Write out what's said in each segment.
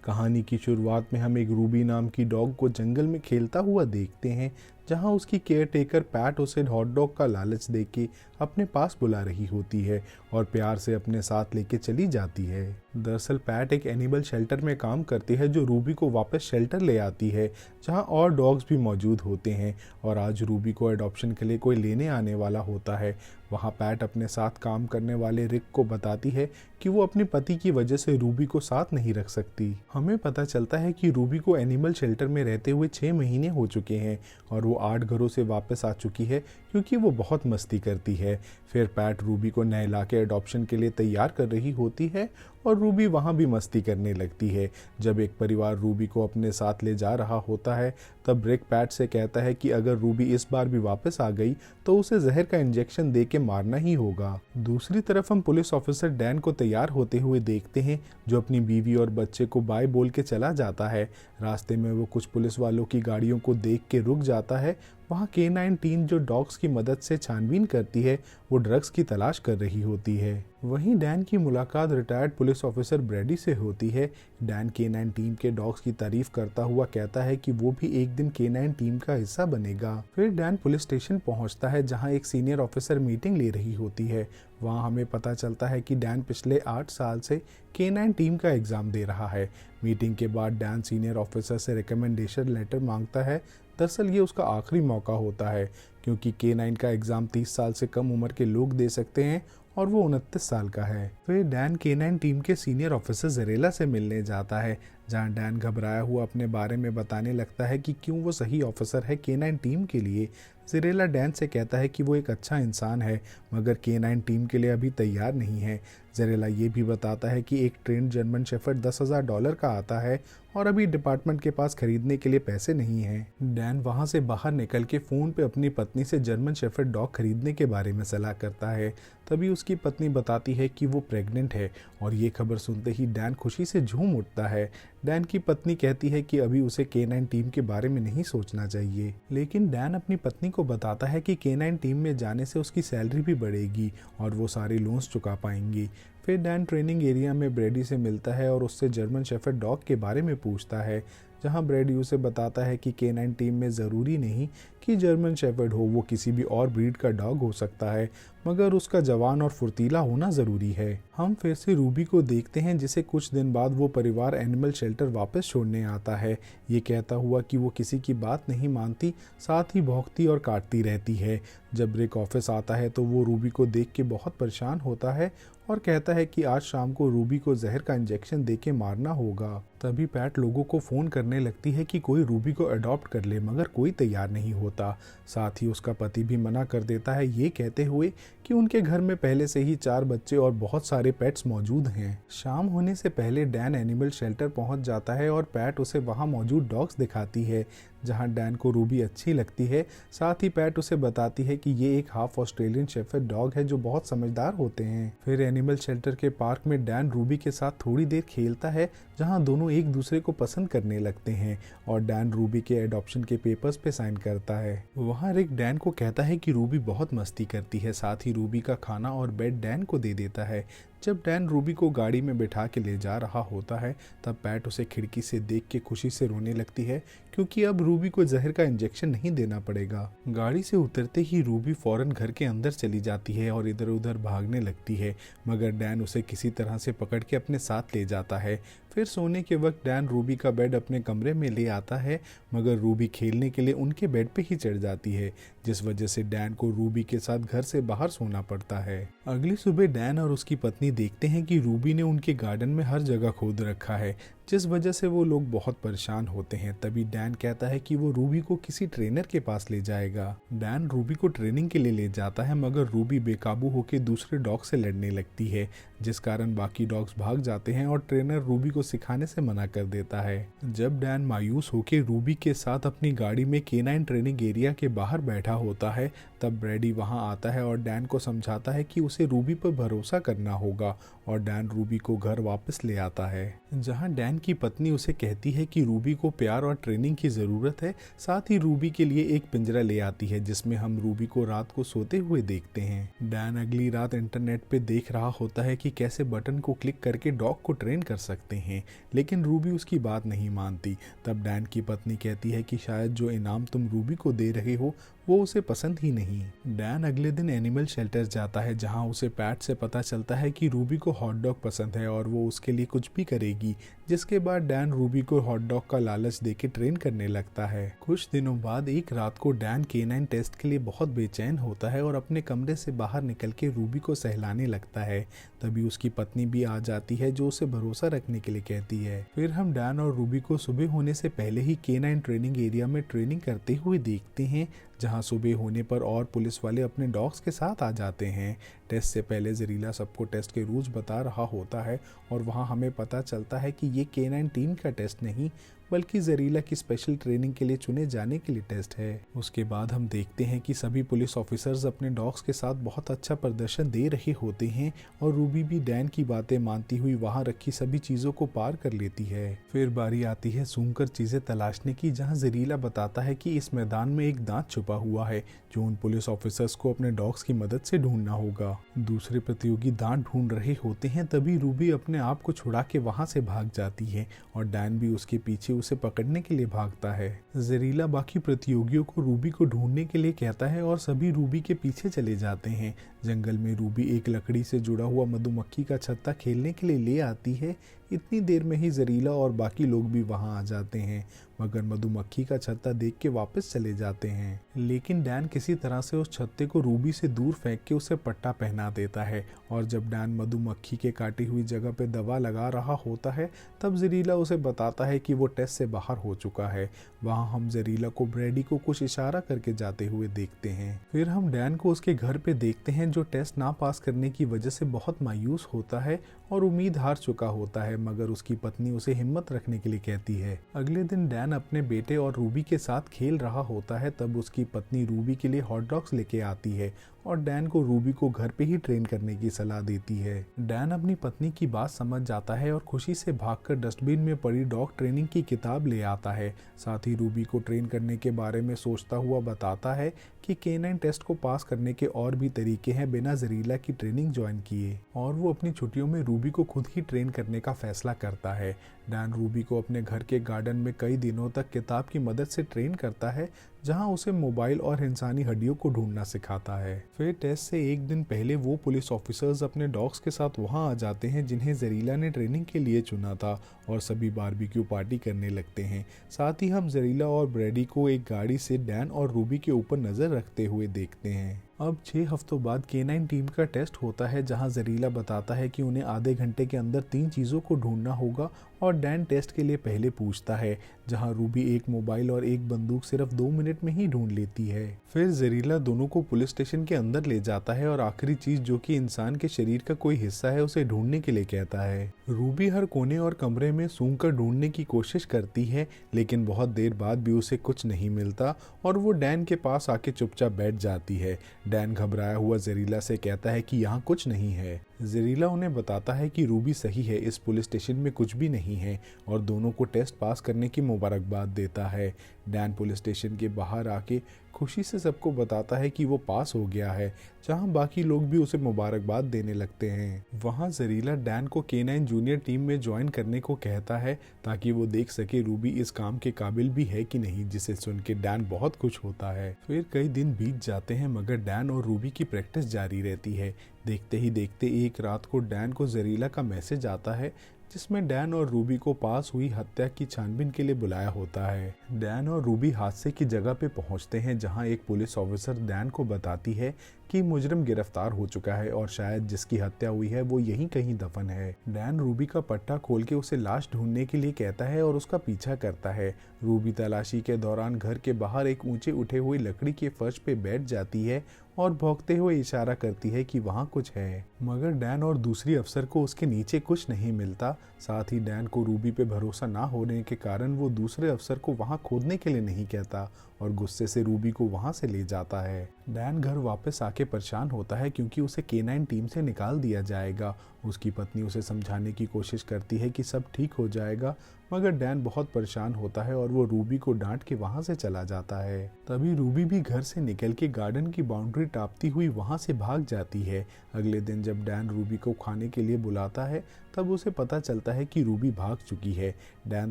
कहानी की शुरुआत में हम एक रूबी नाम की डॉग को जंगल में खेलता हुआ देखते हैं, जहां उसकी केयरटेकर पैट उसे हॉट डॉग का लालच देके अपने पास बुला रही होती है और प्यार से अपने साथ लेके चली जाती है। दरअसल पैट एक एनिमल शेल्टर में काम करती है जो रूबी को वापस शेल्टर ले आती है, जहां और डॉग्स भी मौजूद होते हैं। और आज रूबी को एडॉप्शन के लिए कोई लेने आने वाला होता है। वहां पैट अपने साथ काम करने वाले रिक को बताती है कि वो अपने पति की वजह से रूबी को साथ नहीं रख सकती। हमें पता चलता है कि रूबी को एनिमल शेल्टर में रहते हुए 6 महीने हो चुके हैं और वो 8 घरों से वापस आ चुकी है क्योंकि वो बहुत मस्ती करती है। फिर पैट रूबी को नए इलाके एडॉप्शन के लिए तैयार कर रही होती है और रूबी वहाँ भी मस्ती करने लगती है। जब एक परिवार रूबी को अपने साथ ले जा रहा होता है तब रिक पैट से कहता है कि अगर रूबी इस बार भी वापस आ गई तो उसे जहर का इंजेक्शन दे के मारना ही होगा। दूसरी तरफ हम पुलिस ऑफिसर डैन को तैयार होते हुए देखते हैं, जो अपनी बीवी और बच्चे को बाय बोल के चला जाता है। रास्ते में वो कुछ पुलिस वालों की गाड़ियों को देख के रुक जाता है। वहाँ K9 टीम जो डॉग्स की मदद से छानबीन करती है, वो ड्रग्स की तलाश कर रही होती है। वहीं डैन की मुलाकात रिटायर्ड पुलिस ऑफिसर ब्रैडी से होती है। डैन K9 टीम के डॉग्स की तारीफ करता हुआ कहता है कि वो भी एक दिन K9 टीम का हिस्सा बनेगा। फिर डैन पुलिस स्टेशन पहुंचता है जहां एक सीनियर ऑफिसर मीटिंग ले रही होती है। वहां हमें पता चलता है कि डैन पिछले 8 साल से K9 टीम का एग्जाम दे रहा है। मीटिंग के बाद डैन सीनियर ऑफिसर से रिकमेंडेशन लेटर मांगता है। दरअसल ये उसका आखिरी मौका होता है क्योंकि K9 का एग्ज़ाम 30 साल से कम उम्र के लोग दे सकते हैं और वो 29 साल का है। फिर डैन K9 टीम के सीनियर ऑफिसर जरेला से मिलने जाता है, जहां डैन घबराया हुआ अपने बारे में बताने लगता है कि क्यों वो सही ऑफिसर है K9 टीम के लिए। जरेला डैन से कहता है कि वो एक अच्छा इंसान है मगर K9 टीम के लिए अभी तैयार नहीं है। जरेला ये भी बताता है कि एक ट्रेंड जर्मन शेफर्ड $10,000 का आता है और अभी डिपार्टमेंट के पास खरीदने के लिए पैसे नहीं हैं। डैन वहां से बाहर निकल के फ़ोन पे अपनी पत्नी से जर्मन शेफर्ड डॉग खरीदने के बारे में सलाह करता है। तभी उसकी पत्नी बताती है कि वो प्रेग्नेंट है और ये खबर सुनते ही डैन खुशी से झूम उठता है। डैन की पत्नी कहती है कि अभी उसे K9 टीम के बारे में नहीं सोचना चाहिए, लेकिन डैन अपनी पत्नी को बताता है कि K9 टीम में जाने से उसकी सैलरी भी बढ़ेगी और वो सारे लोन्स चुका पाएंगी। फिर डैन ट्रेनिंग एरिया में ब्रैडी से मिलता है और उससे जर्मन शेफर्ड डॉग के बारे में पूछता है, जहां ब्रैडी उसे बताता है कि K9 टीम में ज़रूरी नहीं कि जर्मन शेफर्ड हो, वो किसी भी और ब्रीड का डॉग हो सकता है, मगर उसका जवान और फुर्तीला होना ज़रूरी है। हम फिर से रूबी को देखते हैं जिसे कुछ दिन बाद वो परिवार एनिमल शेल्टर वापस छोड़ने आता है, ये कहता हुआ कि वो किसी की बात नहीं मानती, साथ ही भौंकती और काटती रहती है। जब रिक ऑफिस आता है तो वो रूबी को देख के बहुत परेशान होता है और कहता है कि आज शाम को रूबी को जहर का इंजेक्शन देके मारना होगा। तभी पैट लोगों को फ़ोन करने लगती है कि कोई रूबी को अडॉप्ट कर ले, मगर कोई तैयार नहीं होता। साथ ही उसका पति भी मना कर देता है, ये कहते हुए कि उनके घर में पहले से ही 4 बच्चे और बहुत सारे पेट्स मौजूद हैं। शाम होने से पहले डैन एनिमल शेल्टर पहुंच जाता है और पैट उसे वहां मौजूद डॉग्स दिखाती है, जहां डैन को रूबी अच्छी लगती है। साथ ही पैट उसे बताती है कि ये एक हाफ ऑस्ट्रेलियन शेफर्ड डॉग है जो बहुत समझदार होते हैं। फिर एनिमल शेल्टर के पार्क में डैन रूबी के साथ थोड़ी देर खेलता है, जहां दोनों एक दूसरे को पसंद करने लगते हैं और डैन रूबी के एडॉप्शन के पेपर्स पे साइन करता है। वहां रिक डैन को कहता है कि रूबी बहुत मस्ती करती है, साथ ही रूबी का खाना और बेड डैन को दे देता है। जब डैन रूबी को गाड़ी में बिठा के ले जा रहा होता है तब पैट उसे खिड़की से देख के खुशी से रोने लगती है क्योंकि अब रूबी को जहर का इंजेक्शन नहीं देना पड़ेगा। गाड़ी से उतरते ही रूबी फौरन घर के अंदर चली जाती है और इधर उधर भागने लगती है, मगर डैन उसे किसी तरह से पकड़ के अपने साथ ले जाता है। फिर सोने के वक्त डैन रूबी का बेड अपने कमरे में ले आता है, मगर रूबी खेलने के लिए उनके बेड पे ही चढ़ जाती है, जिस वजह से डैन को रूबी के साथ घर से बाहर सोना पड़ता है। अगली सुबह डैन और उसकी पत्नी देखते हैं कि रूबी ने उनके गार्डन में हर जगह खोद रखा है, जिस वजह से वो लोग बहुत परेशान होते हैं। तभी डैन कहता है कि वो रूबी को किसी ट्रेनर के पास ले जाएगा। डैन रूबी को ट्रेनिंग के लिए ले जाता है, मगर रूबी बेकाबू होकर दूसरे डॉग से लड़ने लगती है, जिस कारण बाकी डॉग्स भाग जाते हैं और ट्रेनर रूबी को सिखाने से मना कर देता है। जब डैन मायूस होकर रूबी के साथ अपनी गाड़ी में K9 ट्रेनिंग एरिया के बाहर बैठा होता है, तब ब्रैडी वहां आता है और डैन को समझाता है कि उसे रूबी पर भरोसा करना होगा और डैन रूबी को घर वापस ले आता है। जहां डैन की पत्नी उसे कहती है कि रूबी को प्यार और ट्रेनिंग की ज़रूरत है, साथ ही रूबी के लिए एक पिंजरा ले आती है जिसमें हम रूबी को रात को सोते हुए देखते हैं। डैन अगली रात इंटरनेट पे देख रहा होता है कि कैसे बटन को क्लिक करके डॉग को ट्रेन कर सकते हैं, लेकिन रूबी उसकी बात नहीं मानती। तब डैन की पत्नी कहती है कि शायद जो इनाम तुम रूबी को दे रहे हो वो उसे पसंद ही नहीं। डैन अगले दिन एनिमल शेल्टर जाता है जहां उसे पैट से पता चलता है कि रूबी को हॉट डॉग पसंद है और वो उसके लिए कुछ भी करेगी, जिसके बाद डैन रूबी को हॉट डॉग का लालच देके ट्रेन करने लगता है। कुछ दिनों बाद एक रात को डैन केनाइन टेस्ट के लिए बहुत बेचैन होता है और अपने कमरे से बाहर निकल के रूबी को सहलाने लगता है। तभी उसकी पत्नी भी आ जाती है जो उसे भरोसा रखने के लिए कहती है। फिर हम डैन और रूबी को सुबह होने से पहले ही केनाइन ट्रेनिंग एरिया में ट्रेनिंग करते हुए देखते हैं, जहां सुबह होने पर और पुलिस वाले अपने डॉग्स के साथ आ जाते हैं। टेस्ट से पहले जहरीला सबको टेस्ट के रूल्स बता रहा होता है और वहां हमें पता चलता है कि ये केनाइन टीम का टेस्ट नहीं बल्कि जहरीला की स्पेशल ट्रेनिंग के लिए चुने जाने के लिए टेस्ट है। उसके बाद हम देखते हैं कि सभी पुलिस ऑफिसर्स अपने डॉग्स के साथ बहुत अच्छा प्रदर्शन दे रहे होते हैं और रूबी भी डैन की बातें मानती हुई वहां रखी सभी चीजों को पार कर लेती है। फिर बारी आती है सूंघकर चीजें तलाशने की, जहां जहरीला बताता है कि इस मैदान में एक दांत छुपा हुआ है जो उन पुलिस ऑफिसर्स को अपने डॉग्स की मदद से ढूंढना होगा। दूसरे प्रतियोगी दांत ढूंढ रहे होते हैं, तभी रूबी अपने आप को छुड़ा के वहां से भाग जाती है और डैन भी उसके पीछे उसे पकड़ने के लिए भागता है। जहरीला बाकी प्रतियोगियों को रूबी को ढूंढने के लिए कहता है और सभी रूबी के पीछे चले जाते हैं। जंगल में रूबी एक लकड़ी से जुड़ा हुआ मधुमक्खी का छत्ता खेलने के लिए ले आती है। इतनी देर में ही जहरीला और बाकी लोग भी वहां आ जाते हैं, मगर मधुमक्खी का छत्ता देख के वापस चले जाते हैं। लेकिन डैन किसी तरह से उस छत्ते को रूबी से दूर फेंक के उसे पट्टा पहना देता है और जब डैन मधुमक्खी के काटी हुई जगह पे दवा लगा रहा होता है तब जहरीला उसे बताता है कि वो टेस्ट से बाहर हो चुका है। वहां हम जहरीला को ब्रेडी को कुछ इशारा करके जाते हुए देखते हैं। फिर हम डैन को उसके घर पे देखते हैं जो टेस्ट ना पास करने की वजह से बहुत मायूस होता है और उम्मीद हार चुका होता है, मगर उसकी पत्नी उसे हिम्मत रखने के लिए कहती है। अगले दिन डैन अपने बेटे और रूबी के साथ खेल रहा होता है, तब उसकी पत्नी रूबी के लिए हॉट डॉग्स लेके आती है और डैन को रूबी को घर पे ही ट्रेन करने की सलाह देती है। डैन अपनी पत्नी की बात समझ जाता है और खुशी से भागकर डस्टबिन में पड़ी डॉग ट्रेनिंग की किताब ले आता है। साथ ही रूबी को ट्रेन करने के बारे में सोचता हुआ बताता है कि केनाइन टेस्ट को पास करने के और भी तरीके हैं बिना जहरीला की ट्रेनिंग ज्वाइन किए, और वो अपनी छुट्टियों में रूबी को खुद ही ट्रेन करने का फैसला करता है। डैन रूबी को अपने घर के गार्डन में कई दिनों तक किताब की मदद से ट्रेन करता है, जहां उसे मोबाइल और इंसानी हड्डियों को ढूंढना सिखाता है। फिर टेस्ट से एक दिन पहले वो पुलिस ऑफिसर्स अपने डॉग्स के साथ वहां आ जाते हैं जिन्हें जहरीला ने ट्रेनिंग के लिए चुना था और सभी बारबेक्यू पार्टी करने लगते हैं। साथ ही हम जहरीला और ब्रेडी को एक गाड़ी से डैन और रूबी के ऊपर नजर रखते हुए देखते हैं। अब 6 हफ्तों बाद केनाइन टीम का टेस्ट होता है जहां जहरीला बताता है कि उन्हें आधे घंटे के अंदर 3 चीज़ों को ढूंढना होगा और डैन टेस्ट के लिए पहले पूछता है, जहां रूबी एक मोबाइल और एक बंदूक सिर्फ 2 मिनट में ही ढूंढ लेती है। फिर जहरीला दोनों को पुलिस स्टेशन के अंदर ले जाता है और आखिरी चीज जो कि इंसान के शरीर का कोई हिस्सा है उसे ढूंढने के लिए कहता है। रूबी हर कोने और कमरे में सूंघकर ढूंढने की कोशिश करती है, लेकिन बहुत देर बाद भी उसे कुछ नहीं मिलता और वो डैन के पास आके चुपचाप बैठ जाती है। डैन घबराया हुआ जहरीला से कहता है कि यहाँ कुछ नहीं है। जहरीला उन्हें बताता है कि रूबी सही है, इस पुलिस स्टेशन में कुछ भी नहीं है, और दोनों को टेस्ट पास करने की मुबारकबाद देता है। डैन पुलिस स्टेशन के बाहर आके खुशी से सबको बताता है कि वो पास हो गया है, जहां बाकी लोग भी उसे मुबारकबाद देने लगते हैं। वहां जहरीला डैन को केनाइन जूनियर टीम में ज्वाइन करने को कहता है ताकि वो देख सके रूबी इस काम के काबिल भी है कि नहीं, जिसे सुन के डैन बहुत खुश होता है। फिर कई दिन बीत जाते हैं मगर डैन और रूबी की प्रैक्टिस जारी रहती है। देखते ही देखते एक रात को डैन को जहरीला का मैसेज आता है जिसमें डैन और रूबी को पास हुई हत्या की छानबीन के लिए बुलाया होता है। डैन और रूबी हादसे की जगह पे पहुंचते हैं जहां एक पुलिस ऑफिसर डैन को बताती है कि मुजरिम गिरफ्तार हो चुका है और शायद जिसकी हत्या हुई है वो यहीं कहीं दफन है। डैन रूबी का पट्टा खोल के उसे लाश ढूंढने के लिए कहता है और उसका पीछा करता है। रूबी तलाशी के दौरान घर के बाहर एक ऊंचे उठे हुए लकड़ी के फर्श पे बैठ जाती है और भौंकते हुए इशारा करती है कि वहाँ कुछ है, मगर डैन और दूसरी अफसर को उसके नीचे कुछ नहीं मिलता। साथ ही डैन को रूबी पे भरोसा ना होने के कारण वो दूसरे अफसर को वहाँ खोदने के लिए नहीं कहता और गुस्से से रूबी को वहां से ले जाता है। डैन घर वापस आके परेशान होता है क्योंकि उसे K9 टीम से निकाल दिया जाएगा। उसकी पत्नी उसे समझाने की कोशिश करती है कि सब ठीक हो जाएगा, मगर डैन बहुत परेशान होता है और वो रूबी को डांट के वहां से चला जाता है। तभी रूबी भी घर से निकल के गार्डन की बाउंड्री टापती हुई वहां से भाग जाती है। अगले दिन जब डैन रूबी को खाने के लिए बुलाता है तब उसे पता चलता है कि रूबी भाग चुकी है। डैन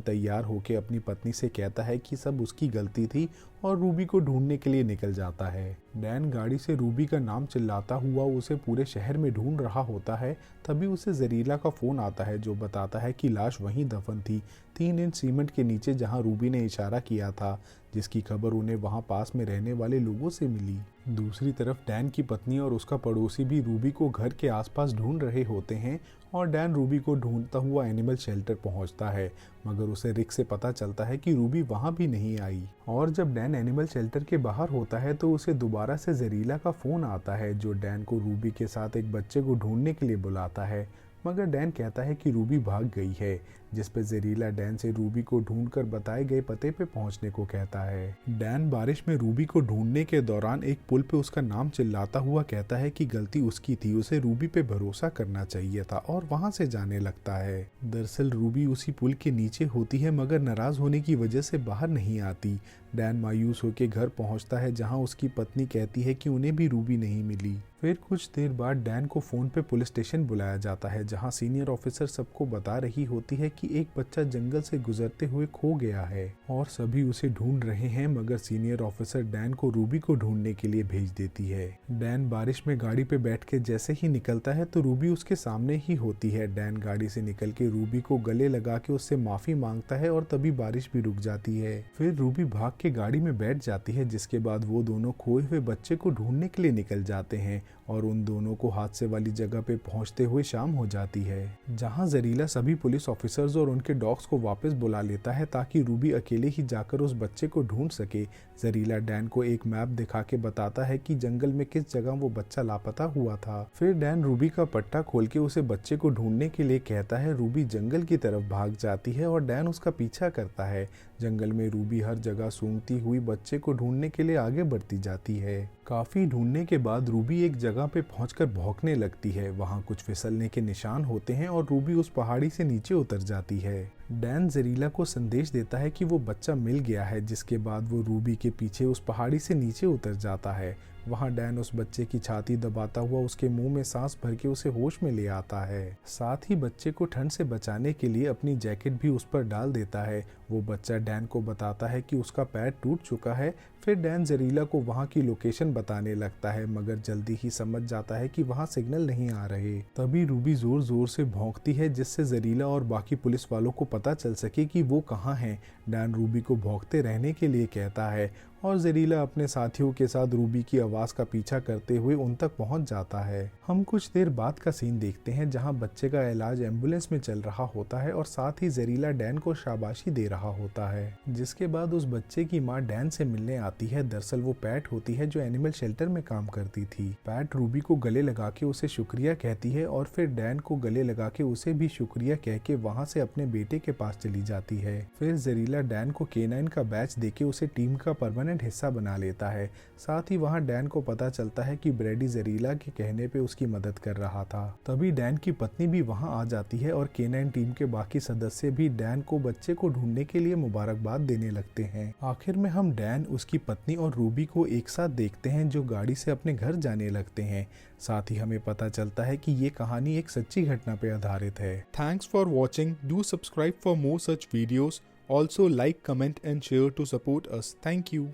तैयार होकर अपनी पत्नी से कहता है कि सब उसकी गलती थी और रूबी को ढूंढने के लिए निकल जाता है। डैन गाड़ी से रूबी का नाम चिल्लाता हुआ उसे पूरे शहर में ढूंढ रहा होता है। तभी उसे जरीला का फोन आता है जो बताता है कि लाश वहीं दफन थी, 3 इंच सीमेंट के नीचे, जहां रूबी ने इशारा किया था, जिसकी खबर उन्हें वहां पास में रहने वाले लोगों से मिली। दूसरी तरफ डैन की पत्नी और उसका पड़ोसी भी रूबी को घर के आसपास ढूंढ रहे होते हैं और डैन रूबी को ढूंढता हुआ एनिमल शेल्टर पहुंचता है, मगर उसे रिक से पता चलता है कि रूबी वहां भी नहीं आई। और जब डैन एनिमल शेल्टर के बाहर होता है तो उसे दोबारा से जरीला का फोन आता है जो डैन को रूबी के साथ एक बच्चे को ढूंढने के लिए बुलाता है, मगर डैन कहता है कि रूबी भाग गई है, जिस पे जरीला डैन से रूबी को ढूंढकर बताए गए पते पे पहुंचने को कहता है। डैन बारिश में रूबी को ढूंढने के दौरान एक पुल पे उसका नाम चिल्लाता हुआ कहता है कि गलती उसकी थी, उसे रूबी पे भरोसा करना चाहिए था, और वहां से जाने लगता है। दरअसल रूबी उसी पुल के नीचे होती है मगर नाराज होने की वजह से बाहर नहीं आती। डैन मायूस होकर घर पहुंचता है जहां उसकी पत्नी कहती है कि उन्हें भी रूबी नहीं मिली। फिर कुछ देर बाद डैन को फोन पे पुलिस स्टेशन बुलाया जाता है जहां सीनियर ऑफिसर सबको बता रही होती है कि एक बच्चा जंगल से गुजरते हुए खो गया है और सभी उसे ढूंढ रहे हैं, मगर सीनियर ऑफिसर डैन को रूबी को ढूंढने के लिए भेज देती है। डैन बारिश में गाड़ी पे बैठ के जैसे ही निकलता है तो रूबी उसके सामने ही होती है। डैन गाड़ी से निकल के रूबी को गले लगा के उससे माफी मांगता है और तभी बारिश भी रुक जाती है। फिर रूबी भाग के गाड़ी में बैठ जाती है, जिसके बाद वो दोनों खोए हुए बच्चे को ढूंढने के लिए निकल जाते हैं और उन दोनों को हादसे वाली जगह पे पहुंचते हुए शाम हो जाती है, जहां जरीला सभी पुलिस ऑफिसर्स और उनके डॉग्स को वापस बुला लेता है ताकि रूबी अकेले ही जाकर उस बच्चे को ढूंढ सके। जरीला डैन को एक मैप दिखा के बताता है कि जंगल में किस जगह वो बच्चा लापता हुआ था। फिर डैन रूबी का पट्टा खोल के उसे बच्चे को ढूंढने के लिए कहता है। रूबी जंगल की तरफ भाग जाती है और डैन उसका पीछा करता है। जंगल में रूबी हर जगह सूंघती हुई बच्चे को ढूंढने के लिए आगे बढ़ती जाती है। काफी ढूंढने के बाद रूबी एक जगह पे पहुंचकर भौंकने लगती है। वहां कुछ फिसलने के निशान होते हैं और रूबी उस पहाड़ी से नीचे उतर जाती है। डैन जरीला को संदेश देता है कि वो बच्चा मिल गया है, जिसके बाद वो रूबी के पीछे उस पहाड़ी से नीचे उतर जाता है। वहां डैन उस बच्चे की छाती दबाता हुआ उसके मुंह में सांस भर के उसे होश में ले आता है। साथ ही बच्चे को ठंड से बचाने के लिए अपनी जैकेट भी उस पर डाल देता है। वो बच्चा डैन को बताता है कि उसका पैर टूट चुका है। फिर डैन जरीला को वहां की लोकेशन बताने लगता है, मगर जल्दी ही समझ जाता है कि वहां सिग्नल नहीं आ रहे। तभी रूबी जोर जोर से भौंकती है, जिससे जरीला और बाकी पुलिस वालों को पता चल सके कि वो कहाँ हैं। डैन रूबी को भौंकते रहने के लिए कहता है और जरीला अपने साथियों के साथ रूबी की आवाज का पीछा करते हुए उन तक पहुंच जाता है। हम कुछ देर बाद का सीन देखते हैं जहां बच्चे का इलाज एम्बुलेंस में चल रहा होता है और साथ ही जरीला डैन को शाबाशी दे रहा होता है। जिसके बाद उस बच्चे की मां डैन से मिलने आती है। दरअसल वो पैट होती है जो एनिमल शेल्टर में काम करती थी। पैट रूबी को गले लगा के उसे शुक्रिया कहती है और फिर डैन को गले लगा के उसे भी शुक्रिया कह के वहां से अपने बेटे के पास चली जाती है। फिर जरीला डैन को K9 का बैच देके उसे टीम का परमानेंट हिस्सा बना लेता है। साथ ही वहां डैन को पता चलता है कि ब्रेडी जरीला के कहने पे उसकी मदद कर रहा था। तभी डैन की पत्नी भी वहां आ जाती है और K9 टीम के बाकी सदस्य भी डैन को बच्चे को ढूंढने के लिए मुबारकबाद देने लगते हैं। आखिर में हम डैन, उसकी पत्नी और रूबी को एक साथ देखते हैं जो गाड़ी से अपने घर जाने लगते हैं। साथ ही हमें पता चलता है कि ये कहानी एक सच्ची घटना पे आधारित है। Thanks for watching. Do subscribe for more such videos. Also like, comment and share to support us. Thank you.